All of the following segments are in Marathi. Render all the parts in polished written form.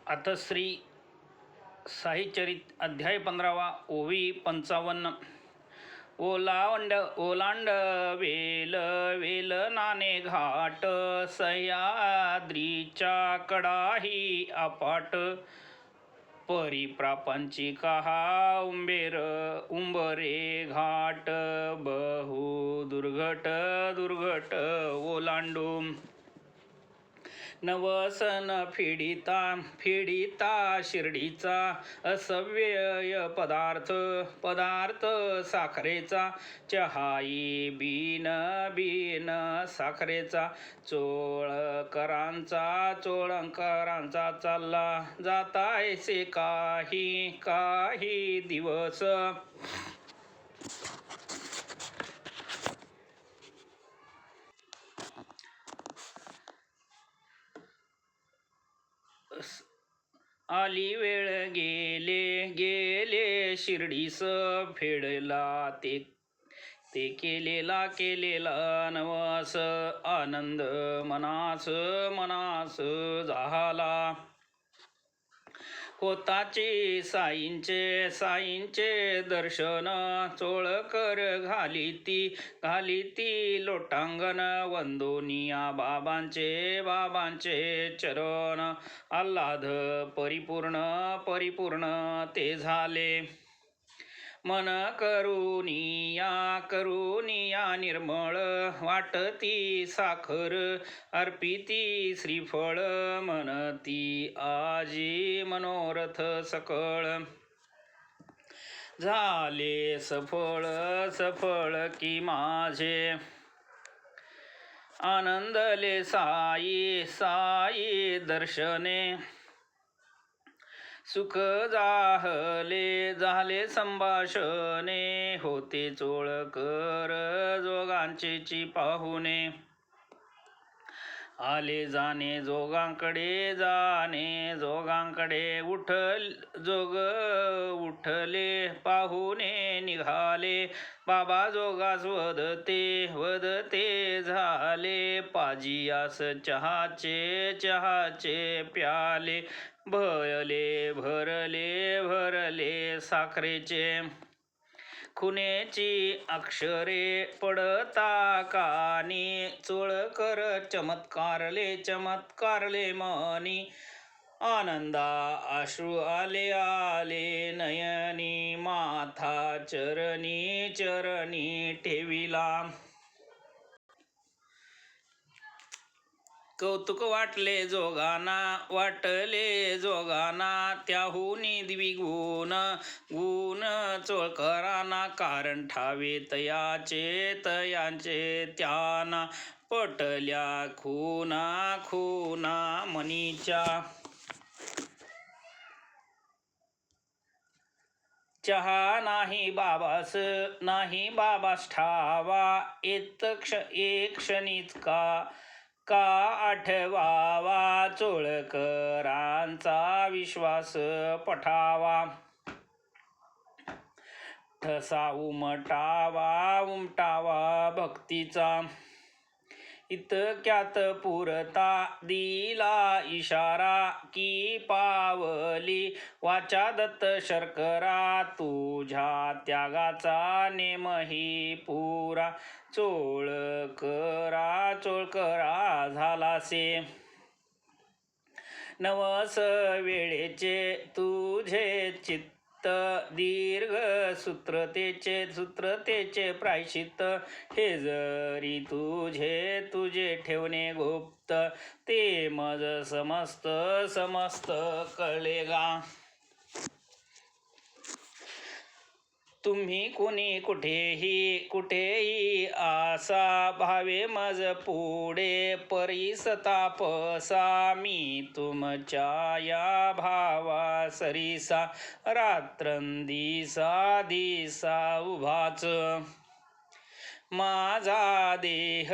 आता श्री साईचरित अध्याय 15 ओवी 55. ओलांड वेल वेल नाने घाट सह्याद्रीच्या कडाही अपाट परिप्रापंचिका उंबरे घाट बहु दुर्घट ओलांडू नवसन फेडिता शिर्डीचा असव्यय पदार्थ साखरेचा चहाई बीन साखरेचा चोळकरांचा चालला जाता ऐसे काही दिवस आली वेळ गेले शिर्डीस फेडला ते केलेला नवस आनंद मनास झाला होताचे साईंचे दर्शन चोळकर घालीती लोटांगण वंदोनिया बाबांचे चरण आल्हाद परिपूर्ण ते झाले मन करुनिया निर्मळ वाटती साखर अर्पिती श्रीफळ म्हणती आजी मनोरथ सकळ झाले सफळ की माझे आनंदले साई दर्शने सुख झाले संभाषणे होते चोळकर जोगांचे पाहुणे आले जाणे जोगांकडे उठले पाहुणे निघाले बाबा जोगास वदते झाले पाजियास चहाचे प्याले भरले साखरेचे खुनेची अक्षरे पडता कानी चोळकर चमत्कारले मनी आनंदा अश्रू आले नयनी माथा चरणी ठेविला कौतुक वाटले जोगाना त्याहुनी द्विगुण चोळकरांना कारण ठावे तयांचे त्यांना पटल्या खुना मनीच्या चहा नाही बाबास ठावा एक क्षणीच का आठवावा चोळकरांचा विश्वास पठावा ठसा उमटावा भक्तीचा इतक्यात पुरता दिला इशारा की पावली वाचा दत्त शर्करा तुझ्या त्यागाचा नेमही पुरा चोळकरा झालासे नवस वेळेचे तुझे चित्त दीर्घ सूत्रतेचे प्रायश्चित्त हे जरी तुझे ठेवणे गुप्त ते मज समस्त कळेगा तुम्ही कोणी कुठेही आसा भावे मज पुढे परिसतापसा मी तुमच्या या भावा सरीसा रात्रंदिसा उभाच माझा देह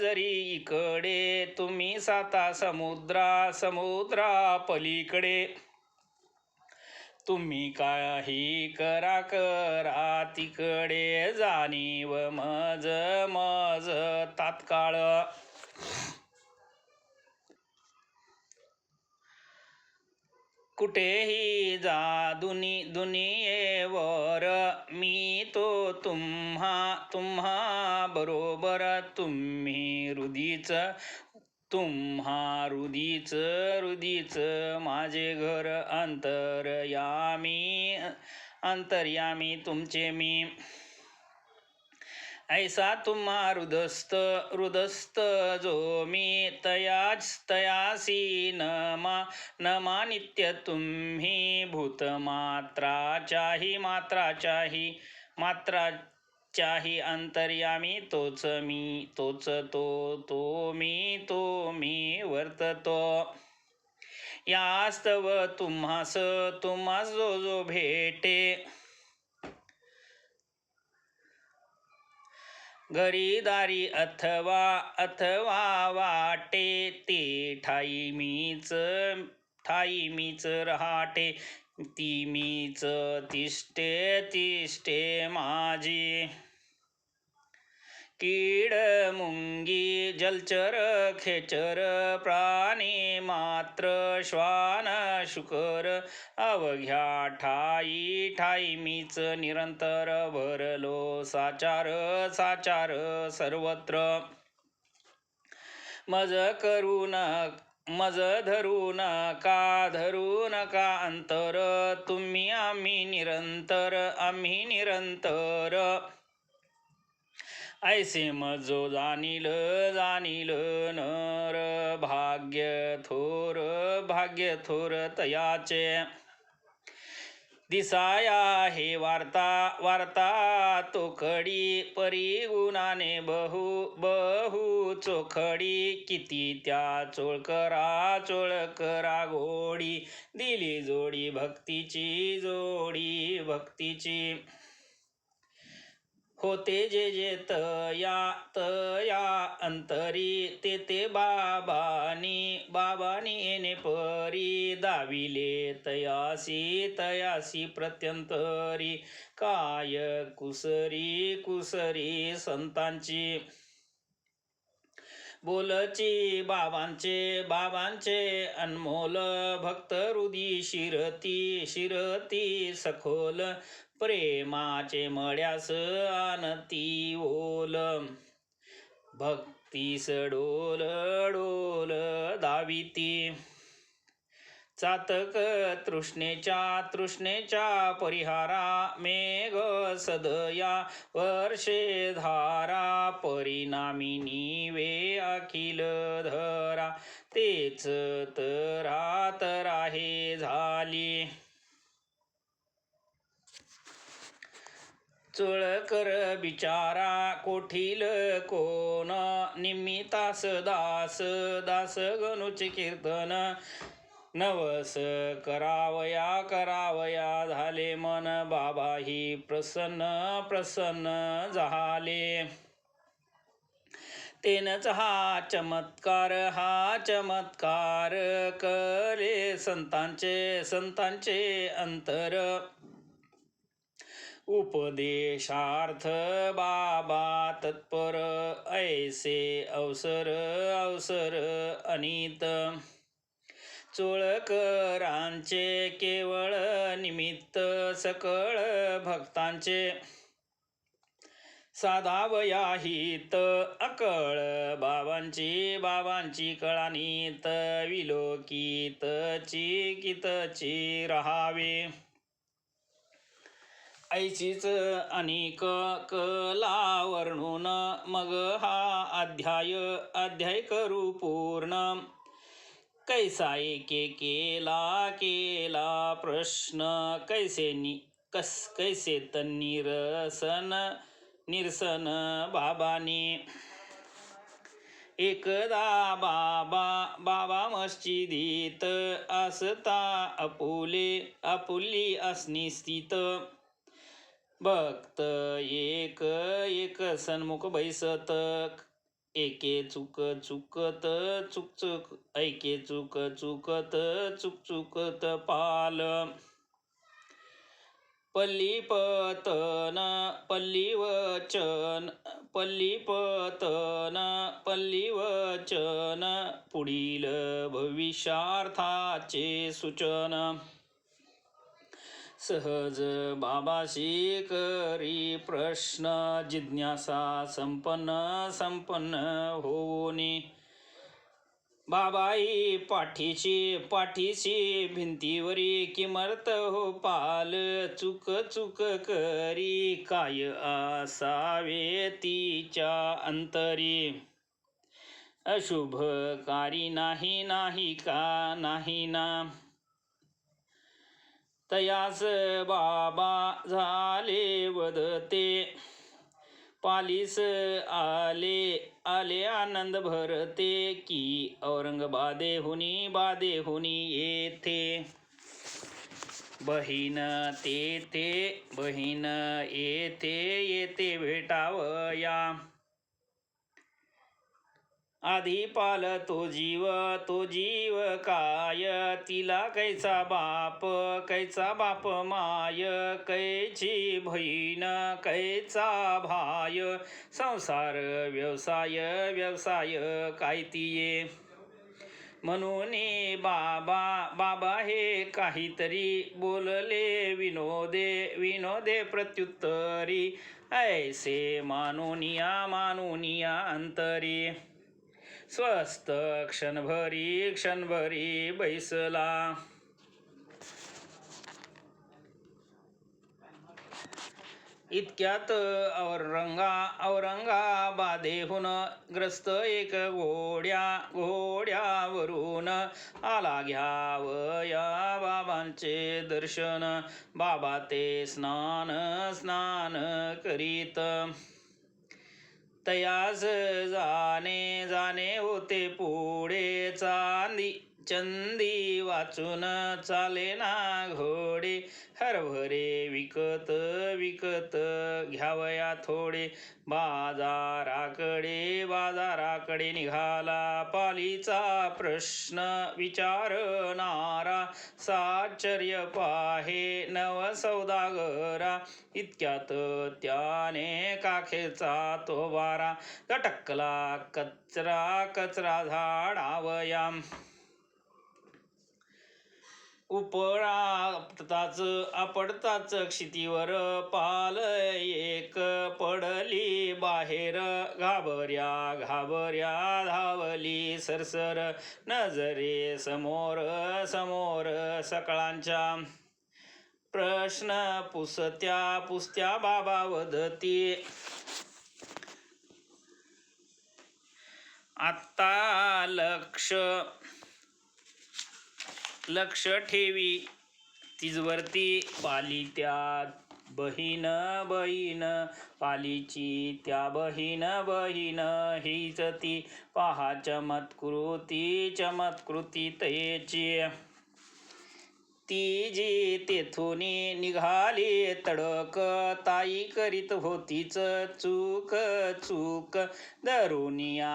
जरी इकडे तुम्ही साता समुद्रा पलीकडे तुम्ही काही करा तिकडे जाणीव मज तात्काळ कुठेही जा दुनियेवर मी तो तुम्हा बरोबर तुम्ही हृदीच माझे घर अंतर्यामी तुमचे मी ऐसा तुम्हा हृदस्थ जो मी तयासी नमा नित्य तुम्ही भूत मात्राचाही अंतर्यामी तोच मी वर्ततो यास्तव तुम्हास जो भेटे घरी दारी अथवा वाटे ते ठाई मीच रहाटे ती मीच तिष्ठे माझी कीड मुंगी जलचर खेचर प्राणी मात्र श्वान शुकर अवघ्या ठाई मीच निरंतर भरलो साचार सर्वत्र मज धरू नका अंतर तुम्ही आम्ही निरंतर ऐसे मजो जाणील नर भाग्य थोर तयाचे दिसाया हे वार्ता तोखडी परिगुणाने बहु चोखडी किती त्या चोळ करा गोडी दिली जोडी भक्तीची होते जे तया अंतरी ते बाबानी येणे परी दाविले तयासी प्रत्यंतरी काय कुसरी संतांची बोलची बाबांचे अनमोल भक्त हृदी शिरती सखोल प्रेमाचे मळ्यास आणती ओल भक्तीस डोल दाविती चातक तृष्णेच्या परिहारा मेघ सदया वर्षे धारा परिणामी नीवे अखिल धरा तेच तरा हे झाली चोळकर बिचारा कोठील कोण निमित्तास दास गणुचे कीर्तन नवस करावया झाले मन बाबाही प्रसन्न झाले तेनच हा चमत्कार कले संतांचे अंतर उपदेशार्थ बाबा तत्पर ऐसे अवसर अनित चोळकरांचे केवळ निमित्त सकळ भक्तांचे साधावयाहित अकळ बाबांची कळानीत विलोकित चिकितची रहावे ऐचीच अनेक कला वर्णून मग हा अध्याय करू पूर्ण कैसा एके केला प्रश्न कैसे निरसन बाबानी एकदा बाबा मस्जिदीत असता आपुली असनी स्थित भक्त एक सन्मुख बैसत एके चुकत पाल पल्लीपतन पल्लीवचन पल्लीपतन पल्लीवचन पुढील भविष्यार्थाचे सूचन सहज बाबाशी करी प्रश्न जिज्ञासा संपन्न होऊनी बाबाई पाठीशी भिंतीवरी किमर्थ हो पाल चूक करी काय असावे तिच्या अंतरी अशुभकारी नाही का नाही ना तयास बाबा झाले वदते पालीस आले आनंद भरते की औरंगाबादेहुनी येथे बहीण येथे भेटावया आधी पाल तो जीव काय तिला कैचा बाप माय कैची बहीण कैचा भाय संसार व्यवसाय काय तिये म्हणून बाबा हे काहीतरी बोलले विनोदे प्रत्युत्तरी ऐसे मानुनिया अंतरी स्वस्त क्षणभरी बैसला इतक्यात औरंगाबादेहून ग्रस्त एक घोड्यावरून आला घ्यावया बाबांचे दर्शन बाबा ते स्नान करीत तयास जाणे होते पुढे चंदी वाचून चालेना घोडे हरभरे विकत घ्यावया थोडे बाजाराकडे निघाला पालीचा प्रश्न विचारणारा साचर्य पाहे नवसौदागरा इतक्यात त्याने काखेचा तो बारा लटकला कचरा झाडावया आपटताच क्षितीवर पाल एक पडली बाहेर घाबर्या धावली सरसर नजरे समोर सकळांच्या प्रश्न पुसत्या बाबा वदती आत्ता लक्ष ठेवी तिजवरती पाली त्या बहीण पालीची त्या बहीण हीच ती पहा चमत्कृती तयेची ती जी तेथून निघाली तडक ताई करीत होतीच चूक दरुनिया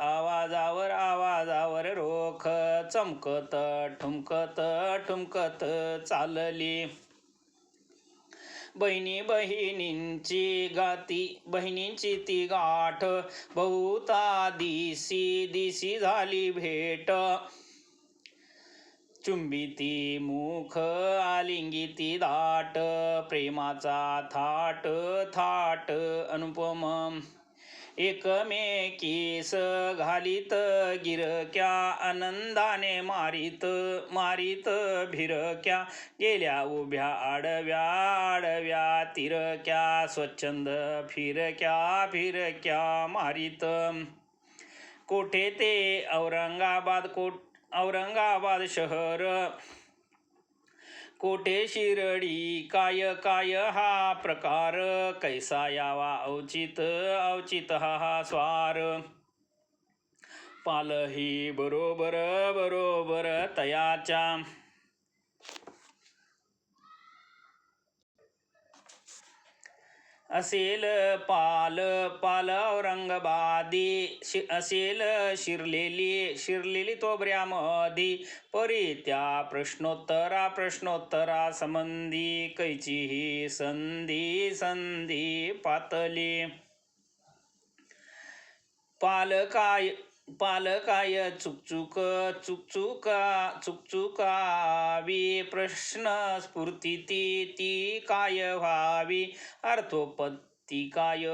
आवाजावर रोख चमकत ठुमकत चालली बहिणींची ती गाठ बहुता दिसी झाली भेट चुंबिती मुख आलिंगिती दाट प्रेमाचा थाट अनुपम एकमेकीस घालीत गिरक्या आनंदाने मारीत भिरक्या गेल्या उभ्या आडव्या तिरक्या स्वच्छंद फिरक्या मारीत कोठे ते औरंगाबाद शहर कोठे शिर्डी काय हा प्रकार कैसा यावा औचित हा स्वार पालही बरोबर तयाच्या असेल पाल पाल औरंगाबादी असेल शिरलेली तोबऱ्यामधी परी त्या प्रश्नोत्तरा संबंधी कैचीही संधी पातली पालकाय चुकचुकावी प्रश्न स्फूर्ती ती काय व्हावी अर्थोपत्ती काय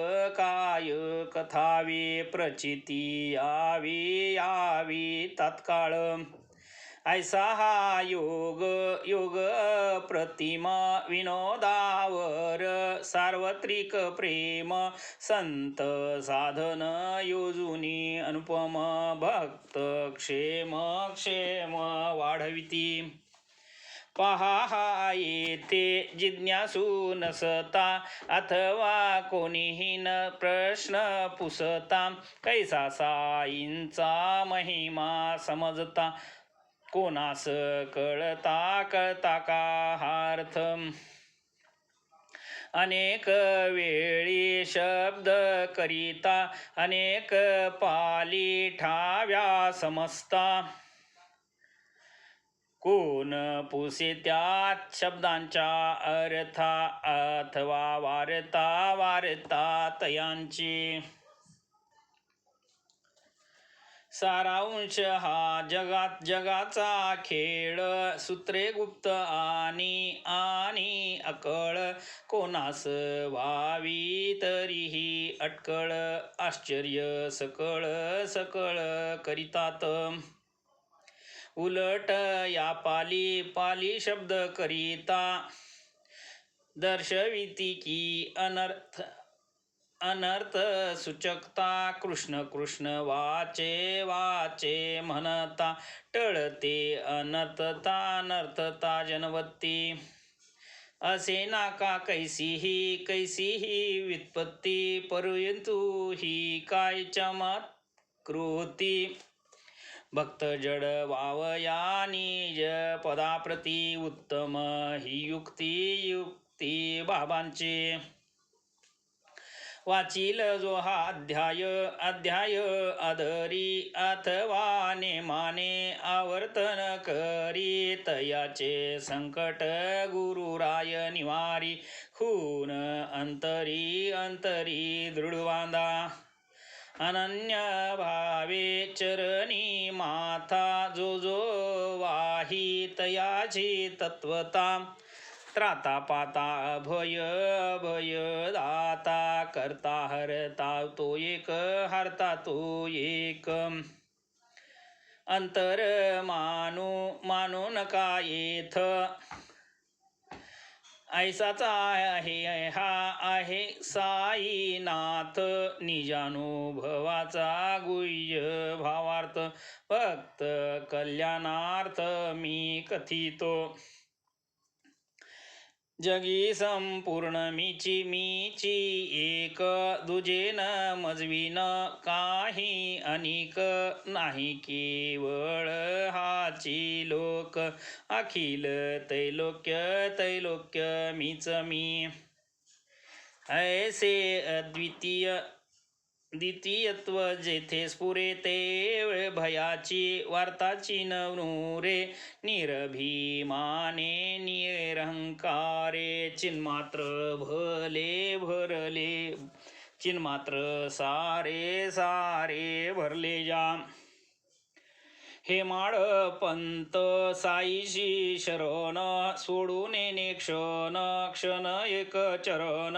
कथावी प्रचिती यावी तात्काळ ऐसा हा योग प्रतिमा विनोदावर सार्वत्रिक प्रेम संत साधन योजुनी अनुपम भक्त क्षेम वाढविती पहा येथे जिज्ञासू नसता अथवा कोणीही न प्रश्न पुसता कैसा साईंचा महिमा समजता कोणास कळता का हार्थ अनेक वेळी शब्द करिता अनेक पाली ठाव्या समजता कोण पुसे त्या शब्दांच्या अर्था अथवा वार्ता तयांची सारांश हा जगाचा खेळ सूत्रे गुप्त आणि अकळ कोणास व्हावी तरीही अटकळ आश्चर्य सकळ करितात उलट या पाली शब्द करिता दर्शविती की अनर्थ सूचकता कृष्ण वाचे म्हणता टळते अनर्थता जनवती असे नाका कैसीही व्युत्पत्ती परंतु ही काय चमत्कृती भक्त जड वावया निज पदाप्रती उत्तम ही युक्ती बाबांची वाचील जो हा अध्याय आदरी अथवा नेमाने आवर्तन करी तयाचे संकट गुरुराय निवारी खून अंतरी दृढवांदा अनन्य भावे चरणी माथा जो वाही तयाची तत्वता त्राता पाता अभय दाता करता हरता तो एक हरता तो एक अंतर मानू नका येथ ऐसाचा आहे साईनाथ निजानुभवाचा गुह्य भावार्थ भक्त कल्याणार्थ मी कथितो जगी संपूर्ण मीची एक दुजेन मजवीन काही अनिक नाही केवळ हाची लोक अखिल तैलोक्य मीच मी ऐसे द्वितीयत्व जेथे स्फुरे ते भयाची वार्ताची नवनुरे निर्भीमाने निरहंकारे चिन्मात्र भरले चिन्मात्र सारे भरले जा हेमाड पंत साईशी शरण सोडून क्षण एक चरण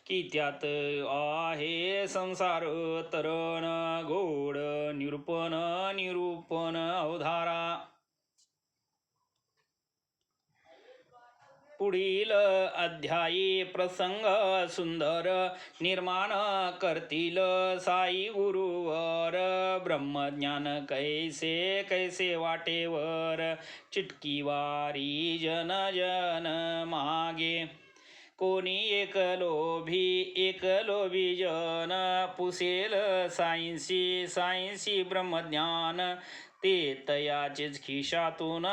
की त्यात आहे संसार तरण गोड निरूपण अवधारा पुढील अध्यायी प्रसंग सुंदर निर्माण करतील साई गुरुवर ब्रह्मज्ञान कैसे वाटेवर चिटकी वारी जन मागे कोणी एक लोभी जन पुसेल सायन्सी ब्रह्मज्ञान ते तयाचेच खिशातून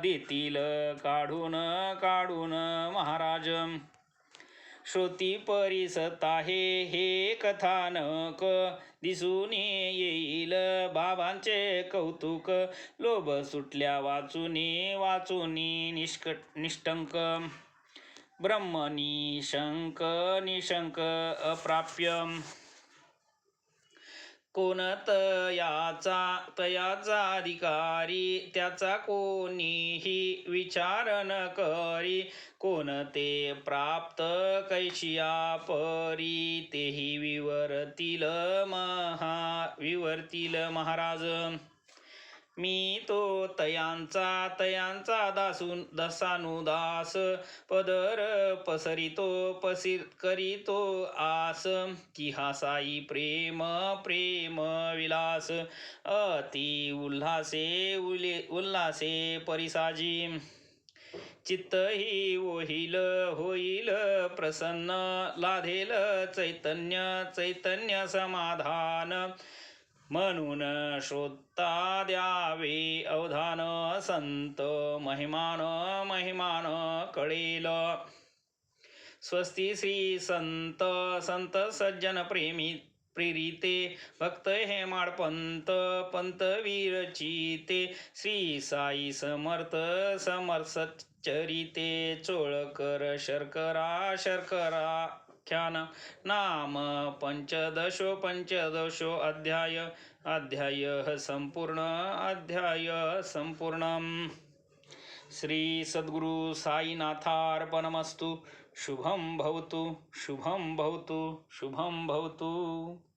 देतील काढून महाराज श्रोती परिसत आहे हे कथानक, दिसून येईल बाबांचे कौतुक. लोभ सुटल्या वाचुनी वाचुनी निष्ठंक, ब्रह्म निशंक निशंक अप्राप्य. कोण तयाचा अधिकारी, त्याचा कोणीही विचार न करी. कोण ते प्राप्त कैशिया परी, तेही विवरतील महाराज. मी तो तयांचा दासानुदास, पदर करीतो आस. की हा साई प्रेम विलास, अति उल्हासे परिसाजी. चित्त ही होईल प्रसन्न, लाधेल चैतन्य समाधान. म्हणून श्रोता द्यावे अवधान, संत महिमान कळेल. स्वस्ती श्री संत सज्जन प्रेरिते, भक्त हेमाड पंत विरचिते. श्री साई समर्थ चरिते, चोळकर शर्कराख्यान. नाम पंचदशो अध्याय संपूर्ण. श्री सद्गुरु साईनाथार्पणमस्तु. शुभं भवतु.